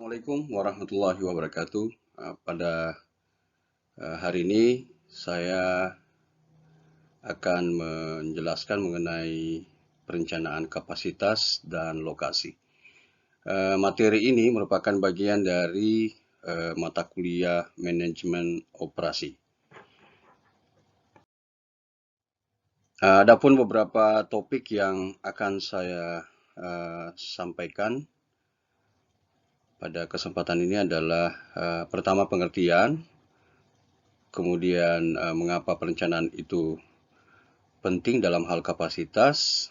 Assalamualaikum warahmatullahi wabarakatuh. Pada hari ini saya akan menjelaskan mengenai perencanaan kapasitas dan lokasi. Materi ini merupakan bagian dari mata kuliah manajemen operasi. Adapun beberapa topik yang akan saya sampaikan pada kesempatan ini adalah pertama pengertian, kemudian mengapa perencanaan itu penting dalam hal kapasitas,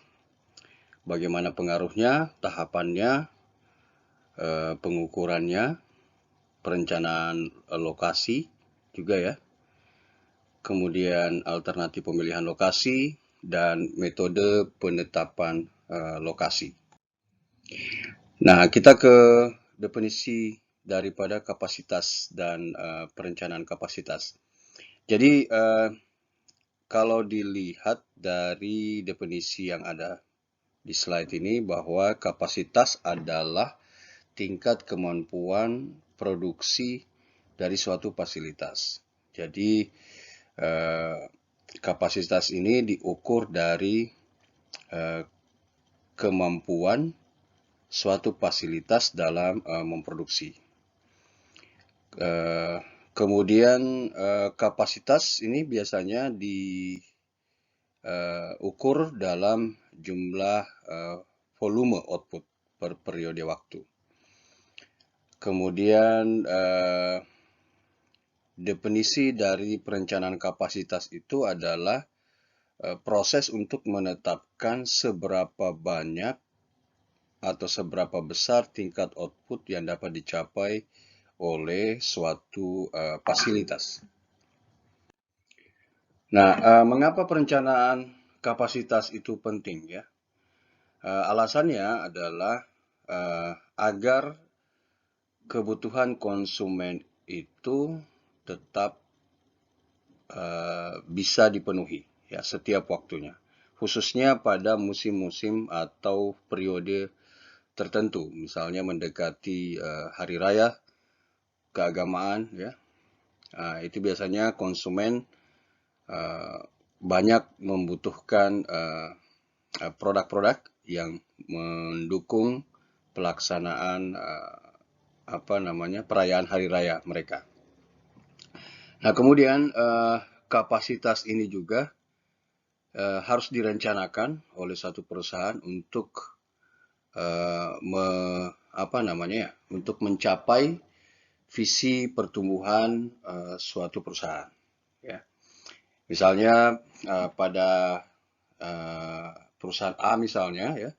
bagaimana pengaruhnya, tahapannya, pengukurannya, perencanaan lokasi juga ya, kemudian alternatif pemilihan lokasi, dan metode penetapan lokasi. Nah, kita ke definisi daripada kapasitas dan perencanaan kapasitas. Jadi, kalau dilihat dari definisi yang ada di slide ini, bahwa kapasitas adalah tingkat kemampuan produksi dari suatu fasilitas. Jadi, kapasitas ini diukur dari kemampuan suatu fasilitas dalam memproduksi. Kemudian kapasitas ini biasanya diukur dalam jumlah volume output per periode waktu. Kemudian definisi dari perencanaan kapasitas itu adalah proses untuk menetapkan seberapa banyak atau seberapa besar tingkat output yang dapat dicapai oleh suatu fasilitas. Nah, mengapa perencanaan kapasitas itu penting ya? Alasannya adalah agar kebutuhan konsumen itu tetap bisa dipenuhi ya setiap waktunya, khususnya pada musim-musim atau periode tertentu, misalnya mendekati hari raya keagamaan ya. Itu biasanya konsumen banyak membutuhkan produk-produk yang mendukung pelaksanaan perayaan hari raya mereka. Nah, kemudian kapasitas ini juga harus direncanakan oleh satu perusahaan untuk untuk mencapai visi pertumbuhan suatu perusahaan. Ya. Misalnya pada perusahaan A misalnya ya,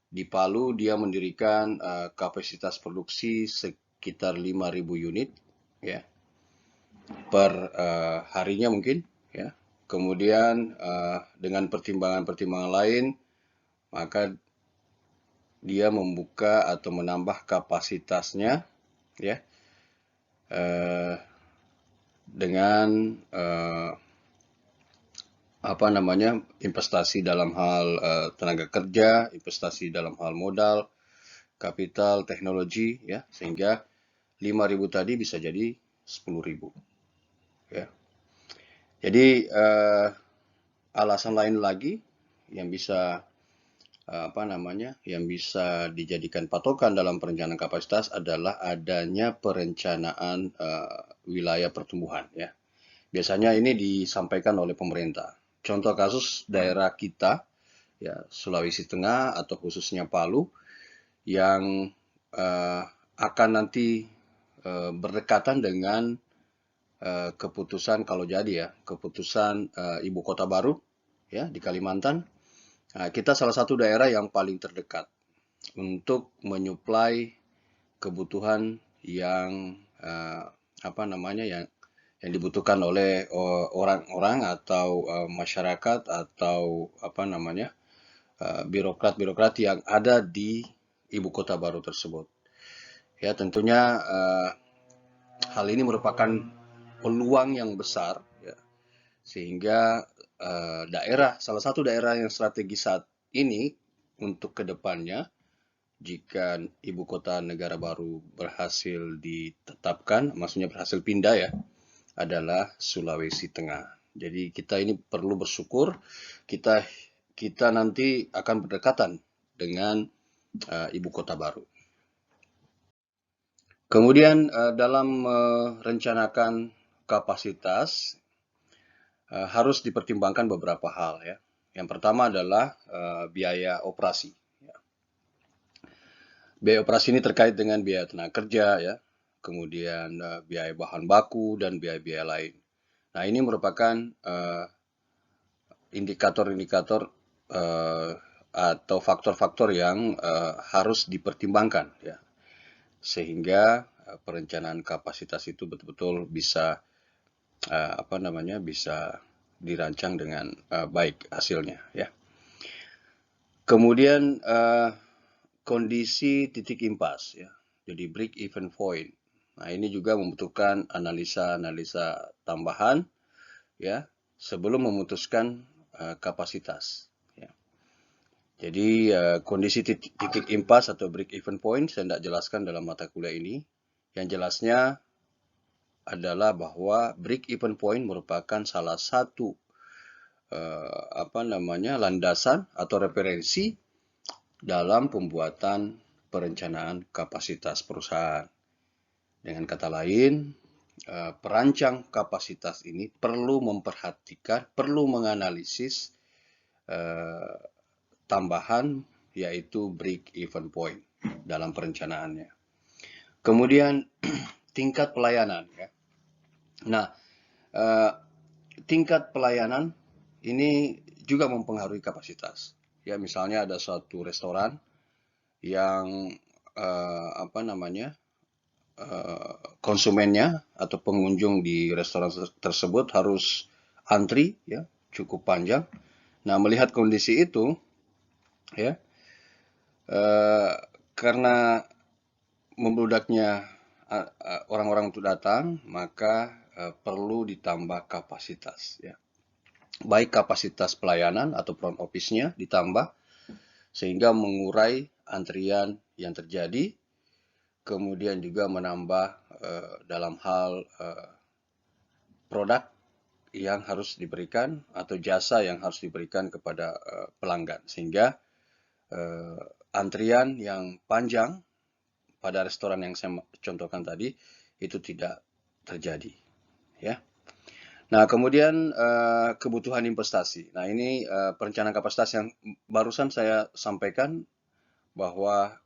di Palu dia mendirikan kapasitas produksi sekitar 5.000 unit ya per harinya mungkin ya. Kemudian dengan pertimbangan-pertimbangan lain, maka dia membuka atau menambah kapasitasnya ya dengan investasi dalam hal tenaga kerja, investasi dalam hal modal, kapital, teknologi ya, sehingga 5.000 tadi bisa jadi 10.000 ya. Jadi alasan lain lagi yang bisa dijadikan patokan dalam perencanaan kapasitas adalah adanya perencanaan wilayah pertumbuhan ya. Biasanya ini disampaikan oleh pemerintah. Contoh kasus daerah kita ya, Sulawesi Tengah atau khususnya Palu yang akan nanti berdekatan dengan keputusan kalau jadi ya, keputusan ibu kota baru ya di Kalimantan. Nah, kita salah satu daerah yang paling terdekat untuk menyuplai kebutuhan yang yang dibutuhkan oleh orang-orang atau masyarakat atau birokrat-birokrat yang ada di ibu kota baru tersebut. Ya, tentunya hal ini merupakan peluang yang besar ya, sehingga salah satu daerah yang strategis saat ini untuk kedepannya jika ibu kota negara baru berhasil ditetapkan, maksudnya berhasil pindah ya, adalah Sulawesi Tengah. Jadi kita ini perlu bersyukur kita kita nanti akan berdekatan dengan ibu kota baru. Kemudian dalam merencanakan kapasitas harus dipertimbangkan beberapa hal ya. Yang pertama adalah biaya operasi. Biaya operasi ini terkait dengan biaya tenaga kerja ya, kemudian biaya bahan baku dan biaya-biaya lain. Nah, ini merupakan indikator-indikator atau faktor-faktor yang harus dipertimbangkan ya, sehingga perencanaan kapasitas itu betul-betul bisa bisa dirancang dengan baik hasilnya ya. Kemudian kondisi titik impas ya. Jadi break even point. Nah, ini juga membutuhkan analisa-analisa tambahan ya sebelum memutuskan kapasitas ya. Jadi kondisi titik impas atau break even point saya tidak jelaskan dalam mata kuliah ini. Yang jelasnya adalah bahwa break even point merupakan salah satu landasan atau referensi dalam pembuatan perencanaan kapasitas perusahaan. Dengan kata lain, perancang kapasitas ini perlu memperhatikan, perlu menganalisis tambahan yaitu break even point dalam perencanaannya. Kemudian tingkat pelayanan ya. Nah, tingkat pelayanan ini juga mempengaruhi kapasitas. Ya, misalnya ada suatu restoran yang konsumennya atau pengunjung di restoran tersebut harus antri ya cukup panjang. Nah, melihat kondisi itu ya karena membludaknya orang-orang untuk datang, maka perlu ditambah kapasitas ya. Baik kapasitas pelayanan atau front office-nya ditambah sehingga mengurai antrian yang terjadi, kemudian juga menambah dalam hal produk yang harus diberikan atau jasa yang harus diberikan kepada pelanggan, sehingga antrian yang panjang pada restoran yang saya contohkan tadi itu tidak terjadi ya. Nah, kemudian kebutuhan investasi. Nah, ini perencanaan kapasitas yang barusan saya sampaikan bahwa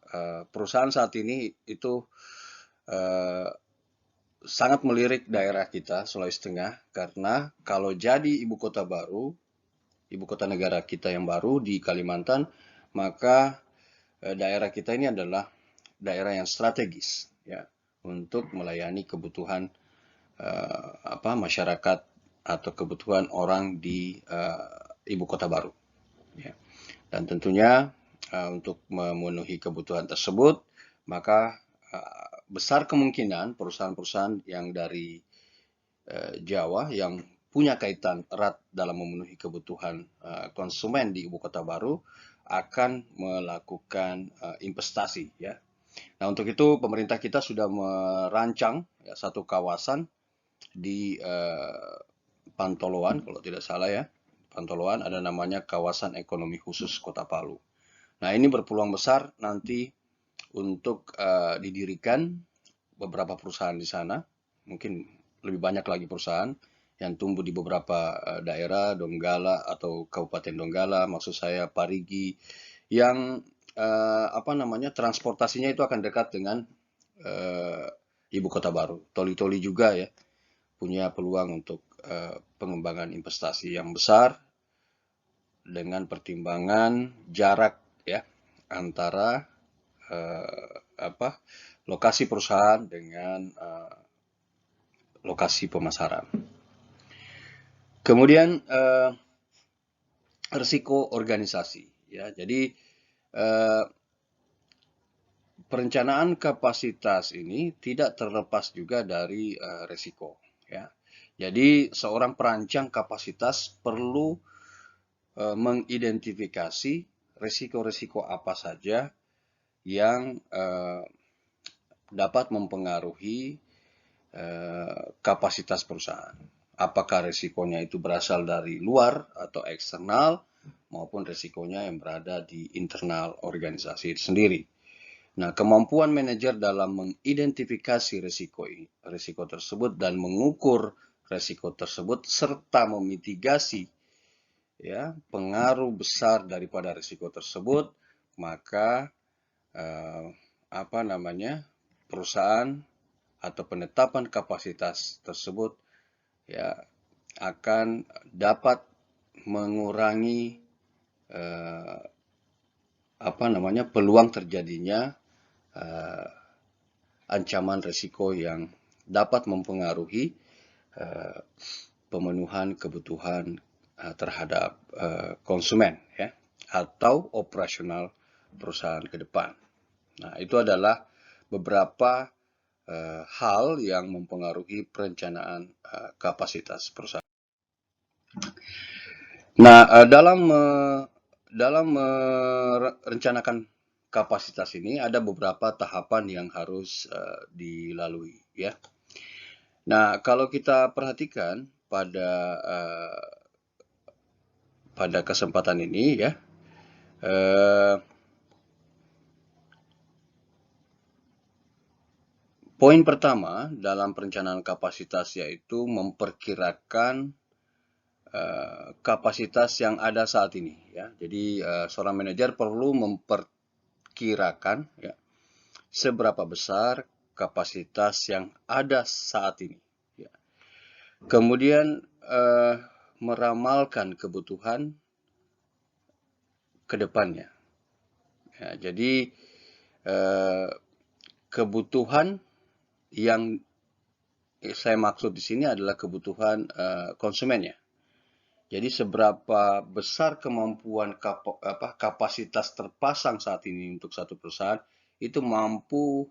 perusahaan saat ini itu sangat melirik daerah kita, Sulawesi Tengah, karena kalau jadi ibu kota baru, ibu kota negara kita yang baru di Kalimantan, maka daerah kita ini adalah daerah yang strategis ya untuk melayani kebutuhan masyarakat atau kebutuhan orang di ibu kota baru ya. Dan tentunya untuk memenuhi kebutuhan tersebut maka besar kemungkinan perusahaan-perusahaan yang dari Jawa yang punya kaitan erat dalam memenuhi kebutuhan konsumen di ibu kota baru akan melakukan investasi ya. Nah, untuk itu pemerintah kita sudah merancang ya, satu kawasan di Pantoloan kalau tidak salah ya. Pantoloan ada namanya kawasan ekonomi khusus Kota Palu. Nah, ini berpeluang besar nanti untuk didirikan beberapa perusahaan di sana. Mungkin lebih banyak lagi perusahaan yang tumbuh di beberapa daerah Donggala atau Kabupaten Donggala, maksud saya Parigi, yang transportasinya itu akan dekat dengan ibu kota baru. Toli-toli juga ya punya peluang untuk pengembangan investasi yang besar dengan pertimbangan jarak ya antara lokasi perusahaan dengan lokasi pemasaran. Kemudian risiko organisasi ya. Jadi perencanaan kapasitas ini tidak terlepas juga dari risiko ya. Jadi seorang perancang kapasitas perlu mengidentifikasi risiko-risiko apa saja yang dapat mempengaruhi kapasitas perusahaan. Apakah risikonya itu berasal dari luar atau eksternal, maupun risikonya yang berada di internal organisasi itu sendiri. Nah, kemampuan manajer dalam mengidentifikasi risiko tersebut dan mengukur risiko tersebut serta memitigasi ya pengaruh besar daripada risiko tersebut, maka perusahaan atau penetapan kapasitas tersebut ya akan dapat mengurangi peluang terjadinya ancaman risiko yang dapat mempengaruhi pemenuhan kebutuhan terhadap konsumen ya atau operasional perusahaan ke depan. Nah, itu adalah beberapa hal yang mempengaruhi perencanaan kapasitas perusahaan. Nah, dalam merencanakan kapasitas ini ada beberapa tahapan yang harus dilalui ya. Nah, kalau kita perhatikan pada kesempatan ini ya, poin pertama dalam perencanaan kapasitas yaitu memperkirakan kapasitas yang ada saat ini ya. Jadi seorang manajer perlu memperkirakan ya seberapa besar kapasitas yang ada saat ini ya. Kemudian meramalkan kebutuhan ke depannya. Ya, jadi kebutuhan yang saya maksud di sini adalah kebutuhan konsumennya. Jadi seberapa besar kemampuan kapasitas terpasang saat ini untuk satu perusahaan itu mampu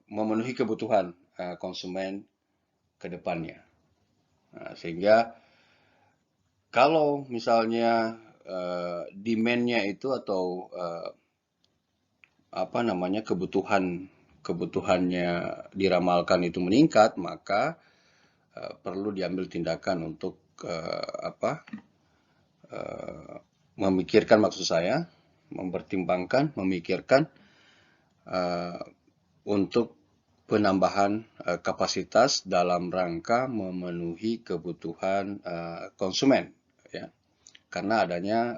memenuhi kebutuhan konsumen ke depannya. Nah, sehingga kalau misalnya demand-nya itu atau kebutuhannya diramalkan itu meningkat, maka perlu diambil tindakan untuk memikirkan untuk penambahan kapasitas dalam rangka memenuhi kebutuhan konsumen ya, karena adanya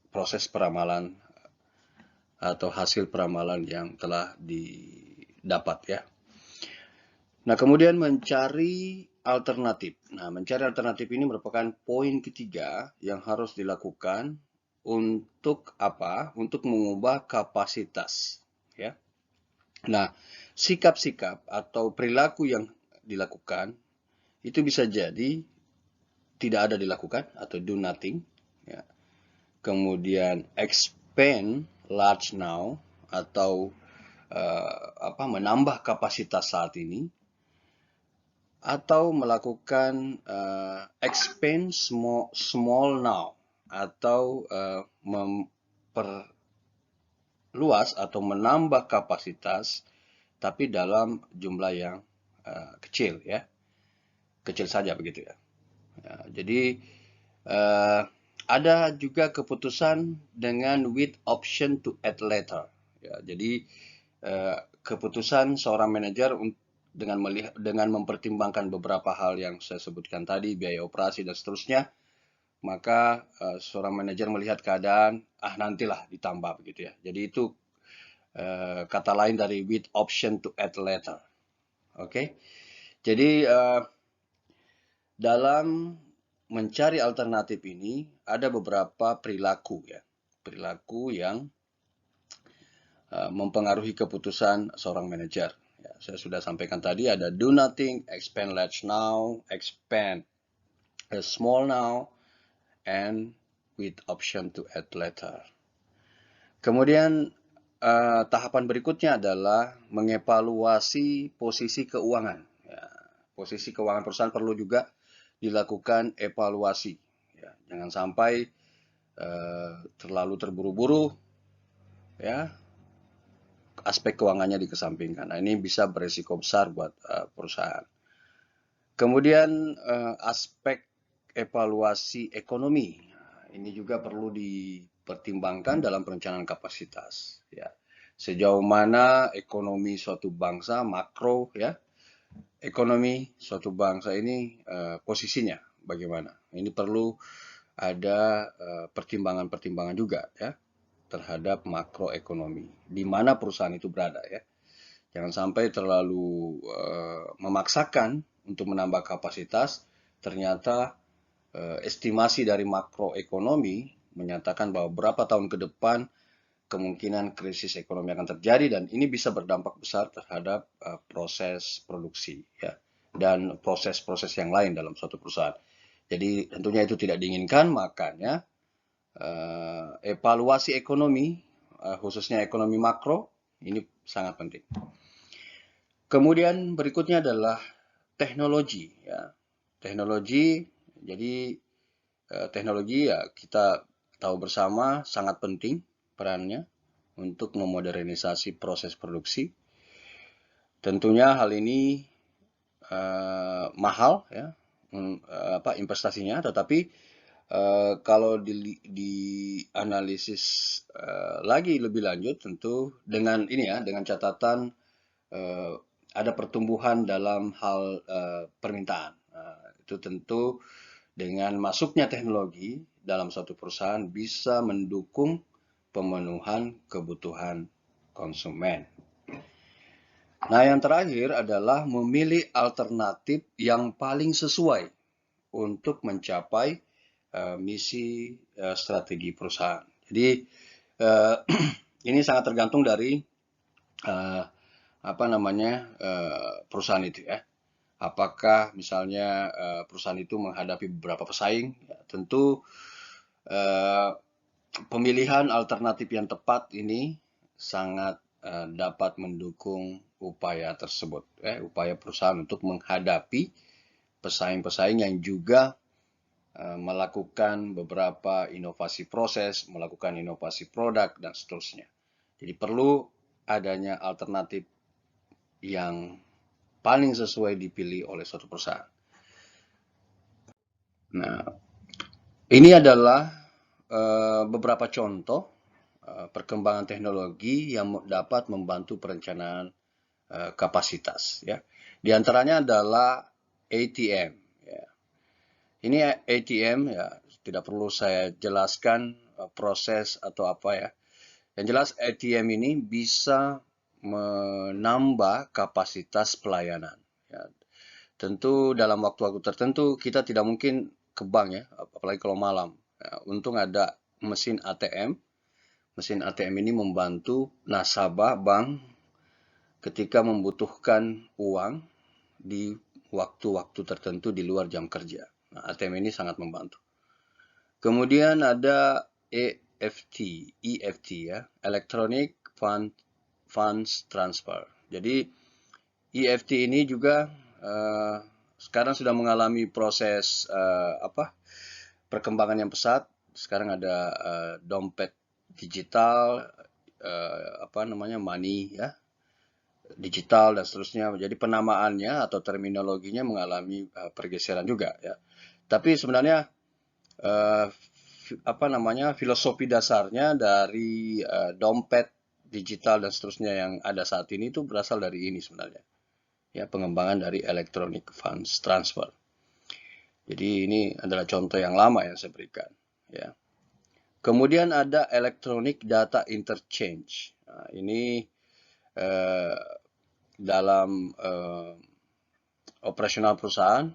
proses peramalan atau hasil peramalan yang telah didapat ya. Nah, kemudian mencari alternatif. Nah, mencari alternatif ini merupakan poin ketiga yang harus dilakukan untuk apa? Untuk mengubah kapasitas, ya. Nah, sikap-sikap atau perilaku yang dilakukan itu bisa jadi tidak ada dilakukan atau do nothing, ya. Kemudian expand large now atau menambah kapasitas saat ini, atau melakukan expand small now atau memperluas atau menambah kapasitas tapi dalam jumlah yang kecil ya, kecil saja begitu ya. Jadi ada juga keputusan dengan with option to add later ya. Jadi keputusan seorang manajer dengan mempertimbangkan beberapa hal yang saya sebutkan tadi, biaya operasi dan seterusnya, maka seorang manajer melihat keadaan, nantilah ditambah begitu ya. Jadi itu kata lain dari with option to add later. Oke. Jadi dalam mencari alternatif ini ada beberapa perilaku ya. Perilaku yang mempengaruhi keputusan seorang manajer. Ya, saya sudah sampaikan tadi ada do nothing, expand large now, expand small now, and with option to add later. Kemudian tahapan berikutnya adalah mengevaluasi posisi keuangan. Ya, posisi keuangan perusahaan perlu juga dilakukan evaluasi. Ya, jangan sampai terlalu terburu-buru ya, aspek keuangannya dikesampingkan. Nah, ini bisa beresiko besar buat perusahaan. Kemudian aspek evaluasi ekonomi. Ini juga perlu dipertimbangkan dalam perencanaan kapasitas. Ya. Sejauh mana ekonomi suatu bangsa, makro ya, ekonomi suatu bangsa ini posisinya bagaimana. Ini perlu ada pertimbangan-pertimbangan juga ya terhadap makroekonomi, di mana perusahaan itu berada ya. Jangan sampai terlalu memaksakan untuk menambah kapasitas, ternyata estimasi dari makroekonomi menyatakan bahwa beberapa tahun ke depan kemungkinan krisis ekonomi akan terjadi dan ini bisa berdampak besar terhadap proses produksi ya dan proses-proses yang lain dalam suatu perusahaan. Jadi tentunya itu tidak diinginkan, makanya evaluasi ekonomi khususnya ekonomi makro ini sangat penting. Kemudian berikutnya adalah teknologi ya. Teknologi, jadi teknologi ya kita tahu bersama sangat penting perannya untuk memodernisasi proses produksi. Tentunya hal ini mahal ya investasinya, tetapi kalau dianalisis lagi lebih lanjut tentu dengan ini ya, dengan catatan ada pertumbuhan dalam hal permintaan. Itu tentu dengan masuknya teknologi dalam suatu perusahaan bisa mendukung pemenuhan kebutuhan konsumen. Nah, yang terakhir adalah memilih alternatif yang paling sesuai untuk mencapai misi strategi perusahaan. Jadi ini sangat tergantung dari perusahaan itu ya. Apakah misalnya perusahaan itu menghadapi beberapa pesaing, ya, tentu pemilihan alternatif yang tepat ini sangat dapat mendukung upaya tersebut, upaya perusahaan untuk menghadapi pesaing-pesaing yang juga melakukan beberapa inovasi proses, melakukan inovasi produk, dan seterusnya. Jadi perlu adanya alternatif yang paling sesuai dipilih oleh suatu perusahaan. Nah, ini adalah beberapa contoh perkembangan teknologi yang dapat membantu perencanaan kapasitas. Ya. Di antaranya adalah ATM. Ya. Ini ATM ya tidak perlu saya jelaskan proses atau apa ya. Yang jelas ATM ini bisa menambah kapasitas pelayanan. Ya. Tentu dalam waktu-waktu tertentu kita tidak mungkin ke bank ya, apalagi kalau malam. Ya, untung ada mesin ATM. Mesin ATM ini membantu nasabah bank ketika membutuhkan uang di waktu-waktu tertentu di luar jam kerja. Nah, ATM ini sangat membantu. Kemudian ada EFT ya, Electronic Funds Transfer. Jadi EFT ini juga sekarang sudah mengalami proses perkembangan yang pesat. Sekarang ada dompet digital, money ya, digital dan seterusnya. Jadi penamaannya atau terminologinya mengalami pergeseran juga ya. Tapi sebenarnya filosofi dasarnya dari dompet digital dan seterusnya yang ada saat ini itu berasal dari ini sebenarnya. Ya, pengembangan dari electronic funds transfer. Jadi ini adalah contoh yang lama yang saya berikan. Ya. Kemudian ada electronic data interchange. Nah, ini dalam operasional perusahaan,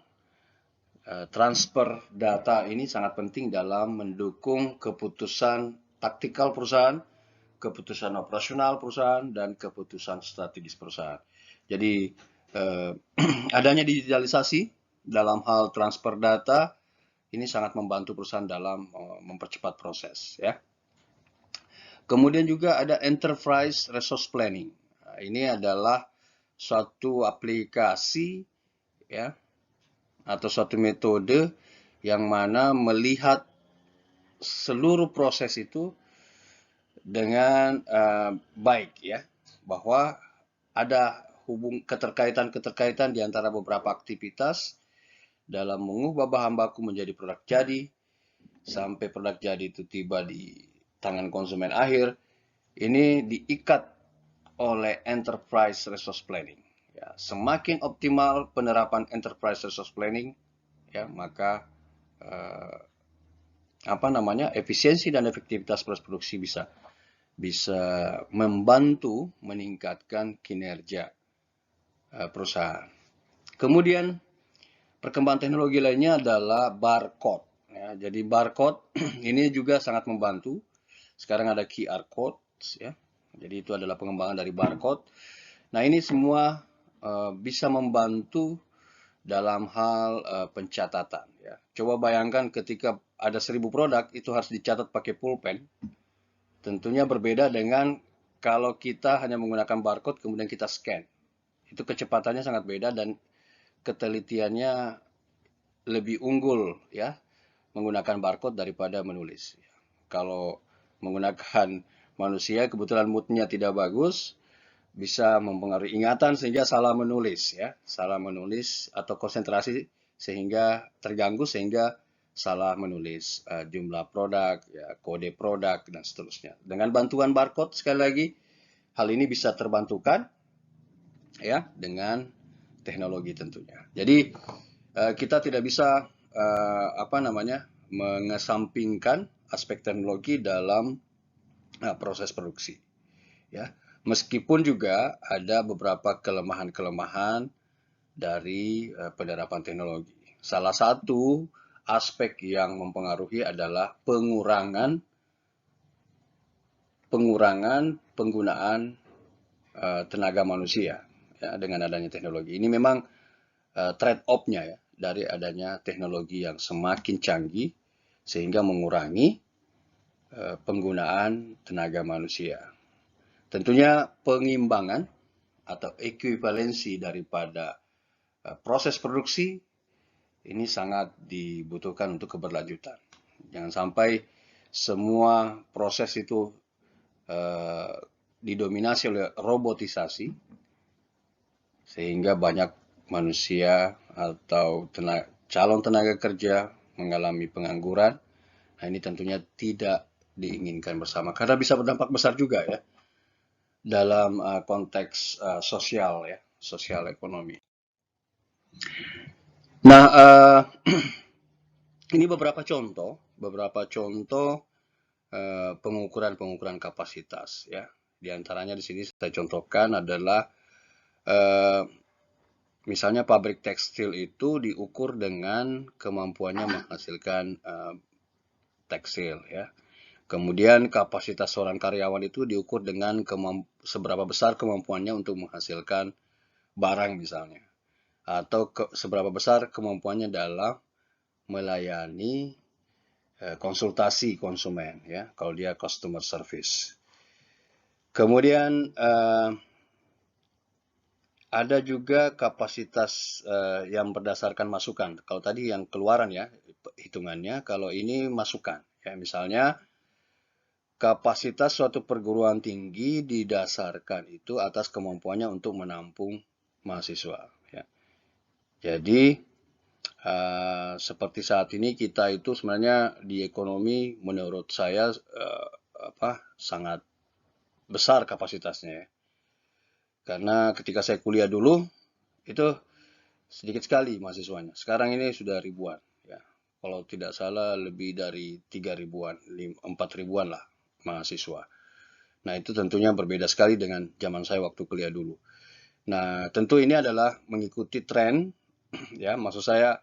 transfer data ini sangat penting dalam mendukung keputusan taktikal perusahaan, keputusan operasional perusahaan, dan keputusan strategis perusahaan. Jadi adanya digitalisasi dalam hal transfer data ini sangat membantu perusahaan dalam mempercepat proses ya. Kemudian juga ada enterprise resource planning. Nah, ini adalah suatu aplikasi ya atau suatu metode yang mana melihat seluruh proses itu dengan baik ya, bahwa ada keterkaitan di antara beberapa aktivitas dalam mengubah bahan baku menjadi produk jadi, sampai produk jadi itu tiba di tangan konsumen akhir, ini diikat oleh enterprise resource planning. Ya, semakin optimal penerapan enterprise resource planning, ya maka eh, efisiensi dan efektivitas proses produksi bisa membantu meningkatkan kinerja perusahaan. Kemudian perkembangan teknologi lainnya adalah barcode. Ya, jadi barcode ini juga sangat membantu. Sekarang ada QR code, ya. Jadi itu adalah pengembangan dari barcode. Nah ini semua bisa membantu dalam hal pencatatan. Ya. Coba bayangkan ketika ada 1000 produk itu harus dicatat pakai pulpen. Tentunya berbeda dengan kalau kita hanya menggunakan barcode kemudian kita scan. Itu kecepatannya sangat beda dan ketelitiannya lebih unggul ya menggunakan barcode daripada menulis. Kalau menggunakan manusia kebetulan moodnya tidak bagus, bisa mempengaruhi ingatan sehingga salah menulis ya, salah menulis atau konsentrasi sehingga terganggu sehingga salah menulis jumlah produk, ya, kode produk dan seterusnya. Dengan bantuan barcode sekali lagi hal ini bisa terbantukan ya dengan teknologi tentunya. Jadi kita tidak bisa mengesampingkan aspek teknologi dalam proses produksi. Ya, meskipun juga ada beberapa kelemahan-kelemahan dari penerapan teknologi. Salah satu aspek yang mempengaruhi adalah pengurangan penggunaan tenaga manusia ya, dengan adanya teknologi. Ini memang trade-off-nya ya dari adanya teknologi yang semakin canggih sehingga mengurangi penggunaan tenaga manusia. Tentunya pengimbangan atau ekuivalensi daripada proses produksi ini sangat dibutuhkan untuk keberlanjutan. Jangan sampai semua proses itu didominasi oleh robotisasi sehingga banyak manusia atau calon tenaga kerja mengalami pengangguran. Nah, ini tentunya tidak diinginkan bersama karena bisa berdampak besar juga ya dalam konteks sosial ya, sosial ekonomi. Nah, ini beberapa contoh pengukuran kapasitas ya. Di antaranya di sini saya contohkan adalah misalnya pabrik tekstil itu diukur dengan kemampuannya menghasilkan tekstil ya. Kemudian kapasitas seorang karyawan itu diukur dengan seberapa besar kemampuannya untuk menghasilkan barang misalnya. Atau seberapa besar kemampuannya dalam melayani konsultasi konsumen ya, kalau dia customer service. Kemudian ada juga kapasitas yang berdasarkan masukan. Kalau tadi yang keluaran ya hitungannya, kalau ini masukan ya, misalnya kapasitas suatu perguruan tinggi didasarkan itu atas kemampuannya untuk menampung mahasiswa. Ya. Jadi seperti saat ini kita itu sebenarnya di ekonomi menurut saya sangat besar kapasitasnya ya. Karena ketika saya kuliah dulu itu sedikit sekali mahasiswanya. Sekarang ini sudah ribuan ya. Kalau tidak salah lebih dari 3 ribuan, 4 ribuan lah mahasiswa. Nah, itu tentunya berbeda sekali dengan zaman saya waktu kuliah dulu. Nah, tentu ini adalah mengikuti tren ya, maksud saya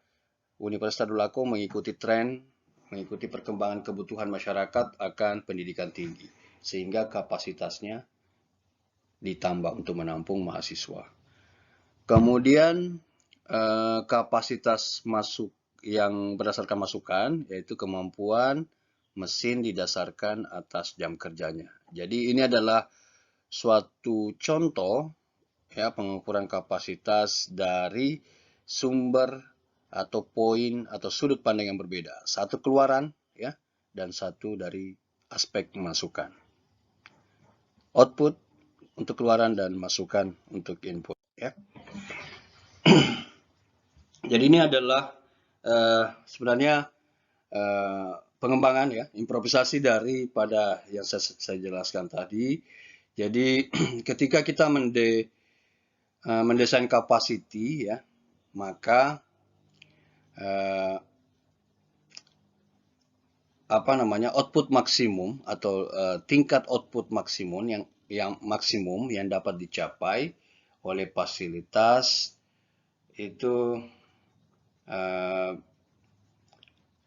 Universitas Tadulako mengikuti tren, mengikuti perkembangan kebutuhan masyarakat akan pendidikan tinggi, sehingga kapasitasnya ditambah untuk menampung mahasiswa. Kemudian kapasitas masuk yang berdasarkan masukan, yaitu kemampuan mesin didasarkan atas jam kerjanya. Jadi ini adalah suatu contoh ya pengukuran kapasitas dari sumber atau poin atau sudut pandang yang berbeda. Satu keluaran ya dan satu dari aspek masukan. output untuk keluaran dan masukan untuk input, ya. Jadi ini adalah sebenarnya pengembangan, ya, improvisasi daripada yang saya jelaskan tadi. Jadi ketika kita mendesain capacity, ya, maka output maksimum atau tingkat output maksimum yang maksimum yang dapat dicapai oleh fasilitas itu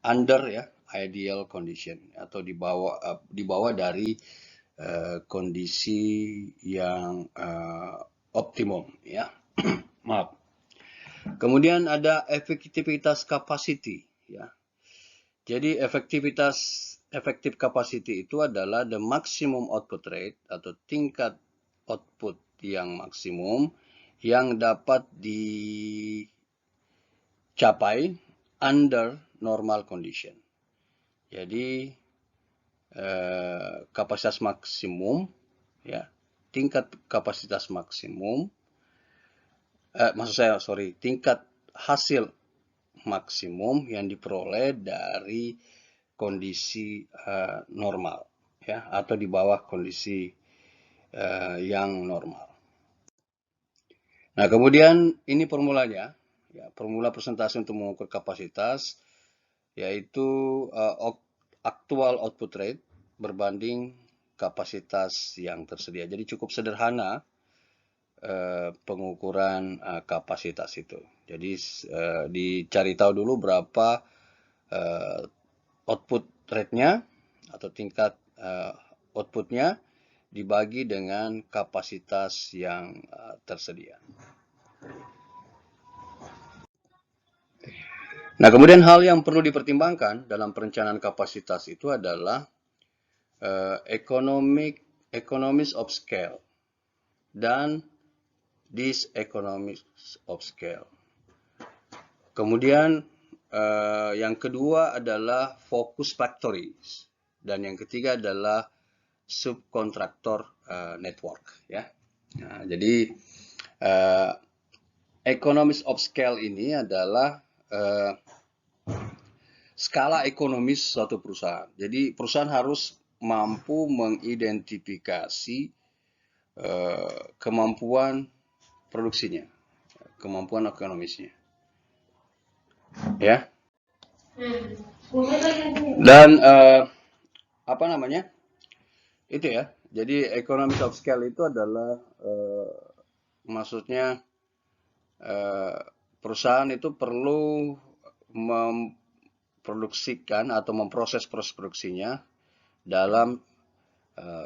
under, ya, ideal condition, atau di bawah dari kondisi yang optimum, ya. Maaf. Kemudian ada efektivitas capacity, ya. Jadi efektif capacity itu adalah the maximum output rate atau tingkat output yang maksimum yang dapat dicapai under normal condition. Jadi kapasitas maksimum, ya, tingkat kapasitas maksimum, tingkat hasil maksimum yang diperoleh dari kondisi normal, ya, atau di bawah kondisi yang normal. Nah, kemudian ini formulanya, ya, formula presentasi untuk mengukur kapasitas, yaitu actual output rate berbanding kapasitas yang tersedia. Jadi cukup sederhana pengukuran kapasitas itu. Jadi dicari tahu dulu berapa output rate-nya atau tingkat output-nya dibagi dengan kapasitas yang tersedia. Nah, kemudian hal yang perlu dipertimbangkan dalam perencanaan kapasitas itu adalah economies of scale dan diseconomies of scale. Kemudian yang kedua adalah focus factories dan yang ketiga adalah subkontraktor network, ya. Nah, jadi economies of scale ini adalah skala ekonomis suatu perusahaan. Jadi perusahaan harus mampu mengidentifikasi kemampuan produksinya, kemampuan ekonomisnya, ya. Dan itu, ya. Jadi economies of scale itu adalah maksudnya perusahaan itu perlu memproduksikan atau memproses proses produksinya dalam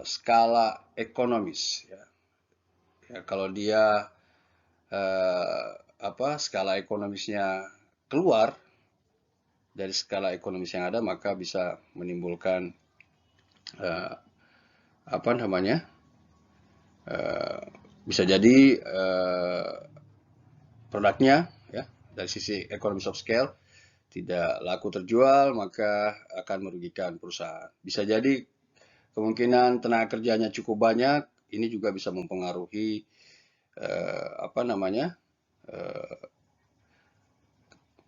skala ekonomis, ya. Ya, kalau dia skala ekonomisnya keluar dari skala ekonomis yang ada, maka bisa menimbulkan bisa jadi produknya, ya, dari sisi economies of scale tidak laku terjual, maka akan merugikan perusahaan. Bisa jadi kemungkinan tenaga kerjanya cukup banyak, ini juga bisa mempengaruhi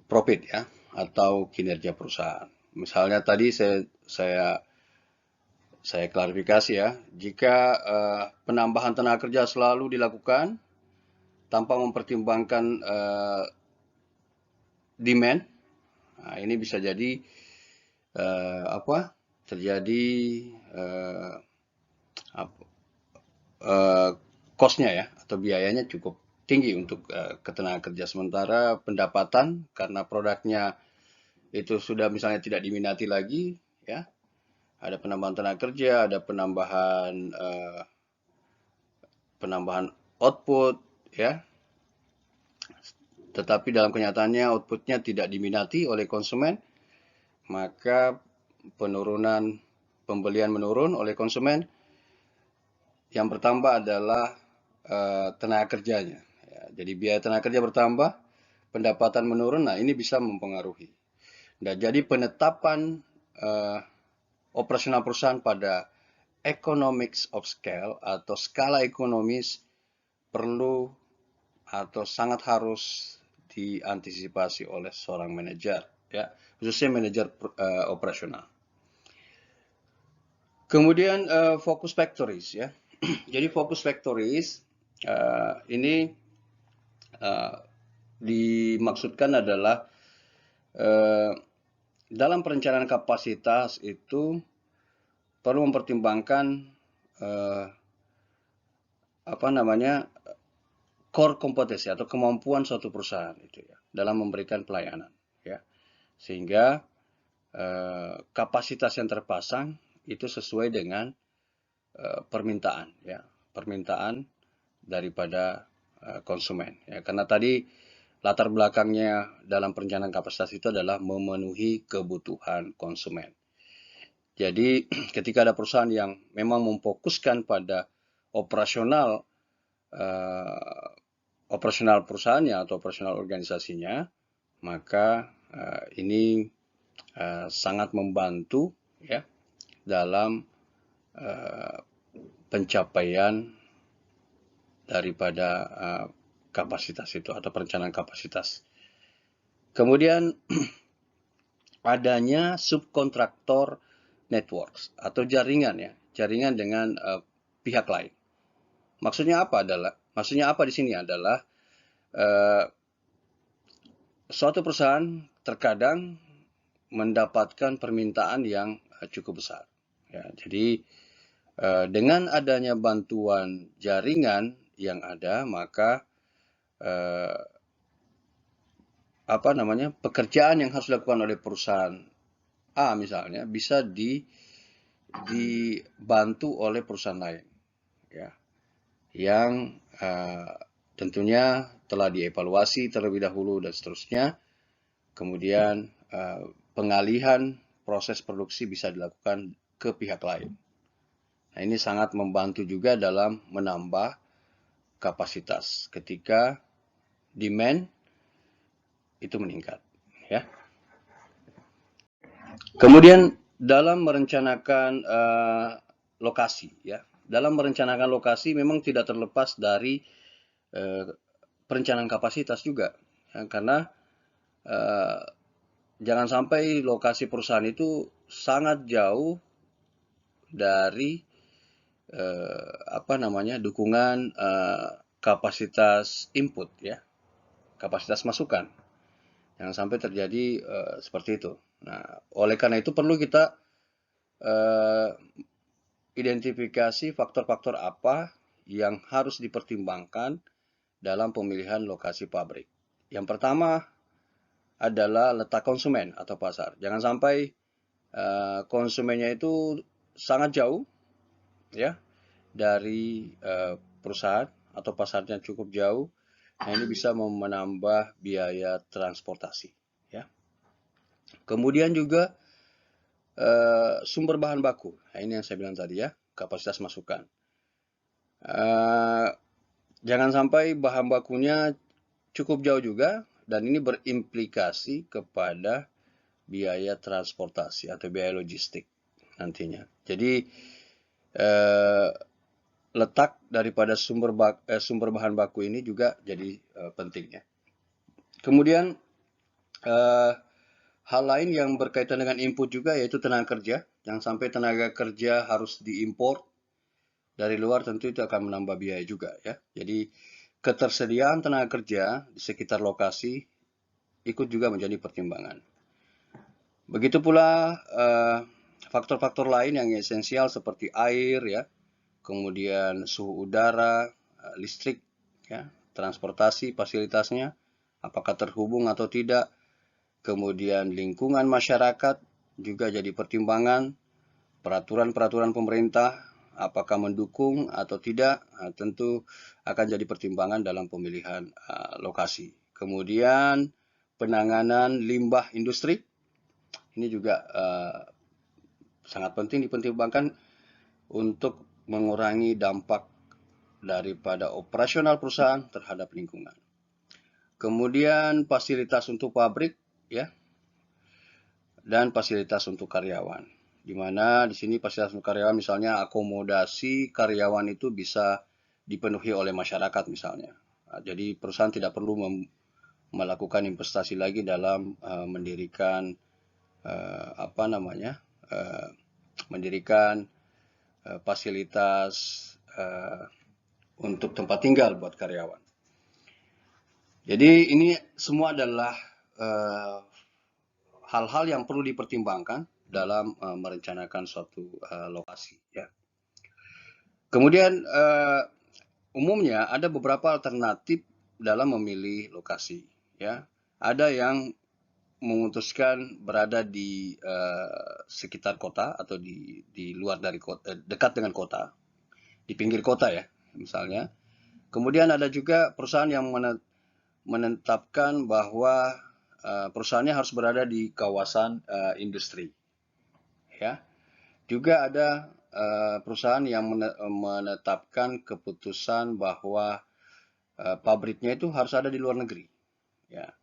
profit, ya, atau kinerja perusahaan. Misalnya tadi saya klarifikasi, ya, jika penambahan tenaga kerja selalu dilakukan tanpa mempertimbangkan demand, nah, ini bisa jadi terjadi cost-nya, ya, atau biayanya cukup tinggi untuk ketenaga kerja, sementara pendapatan karena produknya itu sudah misalnya tidak diminati lagi, ya, ada penambahan tenaga kerja, ada penambahan output, ya, tetapi dalam kenyataannya outputnya tidak diminati oleh konsumen, maka penurunan pembelian menurun oleh konsumen. Yang bertambah adalah tenaga kerjanya, ya. Jadi biaya tenaga kerja bertambah, pendapatan menurun. Nah, ini bisa mempengaruhi. Nah, jadi penetapan operasional perusahaan pada economics of scale atau skala ekonomis perlu atau sangat harus diantisipasi oleh seorang manajer, ya, khususnya manajer operasional. Kemudian focus factories, ya. Jadi focus factories ini dimaksudkan adalah dalam perencanaan kapasitas itu perlu mempertimbangkan core kompetensi atau kemampuan suatu perusahaan itu ya dalam memberikan pelayanan, ya, sehingga kapasitas yang terpasang itu sesuai dengan permintaan, ya, permintaan daripada konsumen, ya, karena tadi latar belakangnya dalam perencanaan kapasitas itu adalah memenuhi kebutuhan konsumen. Jadi ketika ada perusahaan yang memang memfokuskan pada operasional perusahaannya atau operasional organisasinya, maka ini sangat membantu, ya, dalam pencapaian daripada kapasitas itu atau perencanaan kapasitas. Kemudian adanya subkontraktor networks atau jaringan, ya, jaringan dengan pihak lain. Maksudnya apa di sini adalah suatu perusahaan terkadang mendapatkan permintaan yang cukup besar, ya. Jadi dengan adanya bantuan jaringan yang ada, maka pekerjaan yang harus dilakukan oleh perusahaan A misalnya bisa dibantu oleh perusahaan lain, ya, yang tentunya telah dievaluasi terlebih dahulu dan seterusnya. Kemudian pengalihan proses produksi bisa dilakukan ke pihak lain. Nah, ini sangat membantu juga dalam menambah kapasitas ketika demand itu meningkat, ya. Kemudian dalam merencanakan lokasi, ya, dalam merencanakan lokasi memang tidak terlepas dari perencanaan kapasitas juga, ya, karena jangan sampai lokasi perusahaan itu sangat jauh dari dukungan kapasitas input, ya, kapasitas masukan. Jangan sampai terjadi seperti itu. Nah, oleh karena itu perlu kita identifikasi faktor-faktor apa yang harus dipertimbangkan dalam pemilihan lokasi pabrik. Yang pertama adalah letak konsumen atau pasar. Jangan sampai konsumennya itu sangat jauh, ya, dari perusahaan atau pasarnya cukup jauh. Nah, ini bisa menambah biaya transportasi, ya. Kemudian juga sumber bahan baku. Nah, ini yang saya bilang tadi, ya, kapasitas masukan. Jangan sampai bahan bakunya cukup jauh juga, dan ini berimplikasi kepada biaya transportasi atau biaya logistik nantinya. Jadi letak daripada sumber bahan baku ini juga jadi penting, ya. Kemudian hal lain yang berkaitan dengan input juga yaitu tenaga kerja. Jangan sampai tenaga kerja harus diimpor dari luar, tentu itu akan menambah biaya juga, ya. Jadi ketersediaan tenaga kerja di sekitar lokasi ikut juga menjadi pertimbangan. Begitu pula faktor-faktor lain yang esensial seperti air, ya, kemudian suhu udara, listrik, ya, transportasi, fasilitasnya, apakah terhubung atau tidak, kemudian lingkungan masyarakat juga jadi pertimbangan, peraturan-peraturan pemerintah, apakah mendukung atau tidak, tentu akan jadi pertimbangan dalam pemilihan lokasi. Kemudian penanganan limbah industri, ini juga sangat penting dipertimbangkan untuk mengurangi dampak daripada operasional perusahaan terhadap lingkungan. Kemudian fasilitas untuk pabrik, ya, dan fasilitas untuk karyawan. di mana di sini fasilitas untuk karyawan misalnya akomodasi karyawan itu bisa dipenuhi oleh masyarakat misalnya. Nah, jadi perusahaan tidak perlu melakukan investasi lagi dalam mendirikan apa namanya mendirikan fasilitas untuk tempat tinggal buat karyawan. Jadi ini semua adalah hal-hal yang perlu dipertimbangkan dalam merencanakan suatu lokasi. Ya. Kemudian umumnya ada beberapa alternatif dalam memilih lokasi. Ya, ada yang memutuskan berada di sekitar kota atau di luar dari kota, dekat dengan kota, di pinggir kota ya, misalnya. Kemudian ada juga perusahaan yang menetapkan bahwa perusahaannya harus berada di kawasan industri. Ya, juga ada perusahaan yang menetapkan keputusan bahwa pabriknya itu harus ada di luar negeri. Ya.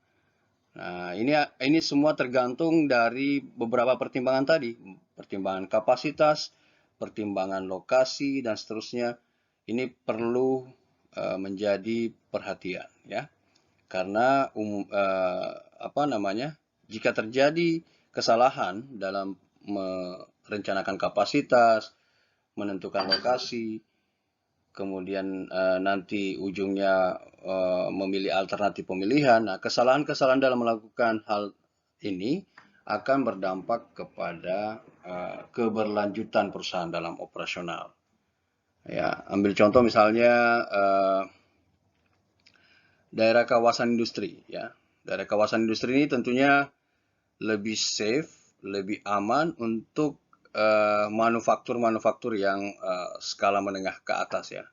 Nah, ini semua tergantung dari beberapa pertimbangan tadi, pertimbangan kapasitas, pertimbangan lokasi dan seterusnya. Ini perlu menjadi perhatian, ya. Karena apa namanya? Jika terjadi kesalahan dalam merencanakan kapasitas, menentukan lokasi, kemudian nanti ujungnya memilih alternatif pemilihan. Nah, kesalahan-kesalahan dalam melakukan hal ini akan berdampak kepada keberlanjutan perusahaan dalam operasional. Ya, ambil contoh misalnya daerah kawasan industri. Ya, daerah kawasan industri ini tentunya lebih safe, lebih aman untuk manufaktur-manufaktur yang skala menengah ke atas ya.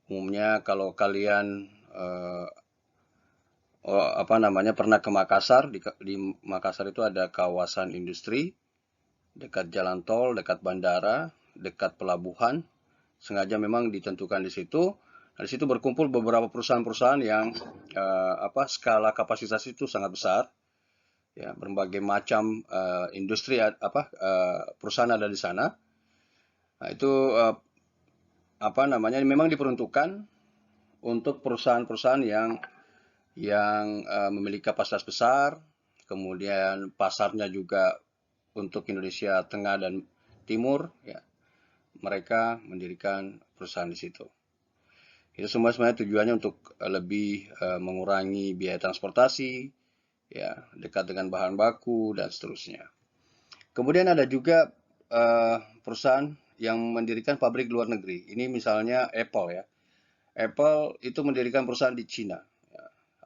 Umumnya kalau kalian apa namanya pernah ke Makassar, di Makassar itu ada kawasan industri dekat jalan tol, dekat bandara, dekat pelabuhan. Sengaja memang ditentukan di situ. Nah, di situ berkumpul beberapa perusahaan-perusahaan yang skala kapasitas itu sangat besar. Ya, berbagai macam industri perusahaan ada di sana. Nah, itu apa namanya memang diperuntukkan untuk perusahaan-perusahaan yang memiliki kapasitas besar, kemudian pasarnya juga untuk Indonesia Tengah dan Timur, ya, mereka mendirikan perusahaan di situ. Itu semua sebenarnya tujuannya untuk lebih mengurangi biaya transportasi, ya, dekat dengan bahan baku dan seterusnya. Kemudian ada juga perusahaan yang mendirikan pabrik luar negeri. Ini misalnya Apple ya. Apple itu mendirikan perusahaan di Cina.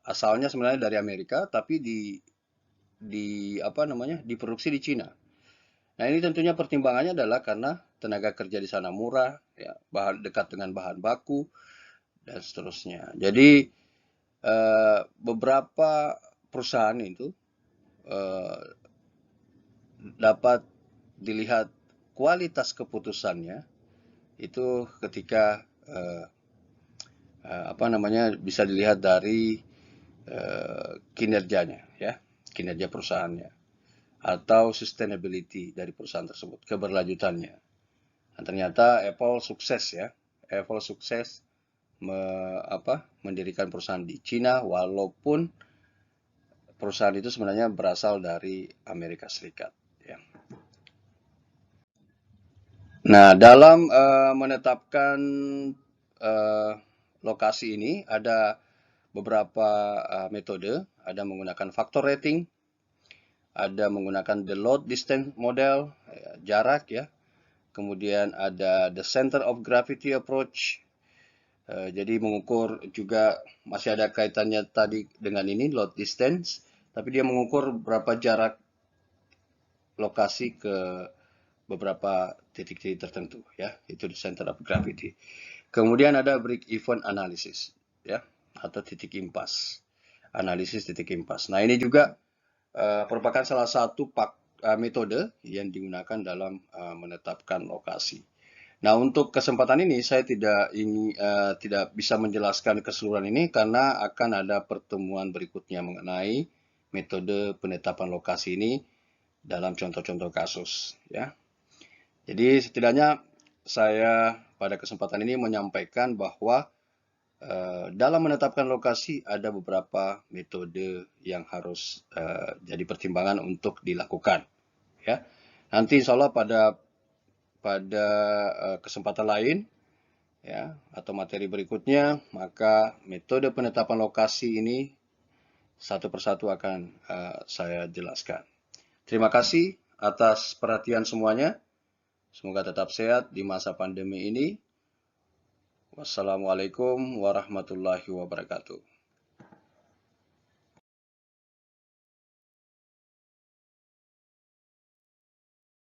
Asalnya sebenarnya dari Amerika, tapi diproduksi di Cina. Nah, ini tentunya pertimbangannya adalah karena tenaga kerja di sana murah, ya, dekat dengan bahan baku dan seterusnya. Jadi beberapa perusahaan itu dapat dilihat kualitas keputusannya itu ketika bisa dilihat dari kinerjanya, ya, kinerja perusahaannya atau sustainability dari perusahaan tersebut, keberlanjutannya. Nah, ternyata Apple sukses ya, Apple sukses mendirikan perusahaan di Cina walaupun perusahaan itu sebenarnya berasal dari Amerika Serikat. Ya. Nah, dalam menetapkan lokasi ini ada beberapa metode, ada menggunakan faktor rating, ada menggunakan the load distance model, jarak ya. Kemudian ada the center of gravity approach. Jadi mengukur juga masih ada kaitannya tadi dengan ini load distance, tapi dia mengukur berapa jarak lokasi ke beberapa titik-titik tertentu ya, itu the center of gravity. Kemudian ada break even analysis ya, atau titik impas. Analisis titik impas. Nah, ini juga merupakan salah satu metode yang digunakan dalam menetapkan lokasi. Nah, untuk kesempatan ini saya tidak bisa menjelaskan keseluruhan ini karena akan ada pertemuan berikutnya mengenai metode penetapan lokasi ini dalam contoh-contoh kasus, ya. Jadi setidaknya saya pada kesempatan ini menyampaikan bahwa dalam menetapkan lokasi ada beberapa metode yang harus jadi pertimbangan untuk dilakukan. Ya, nanti insya Allah pada kesempatan lain ya atau materi berikutnya, maka metode penetapan lokasi ini satu persatu akan saya jelaskan. Terima kasih atas perhatian semuanya. Semoga tetap sehat di masa pandemi ini. Wassalamualaikum warahmatullahi wabarakatuh.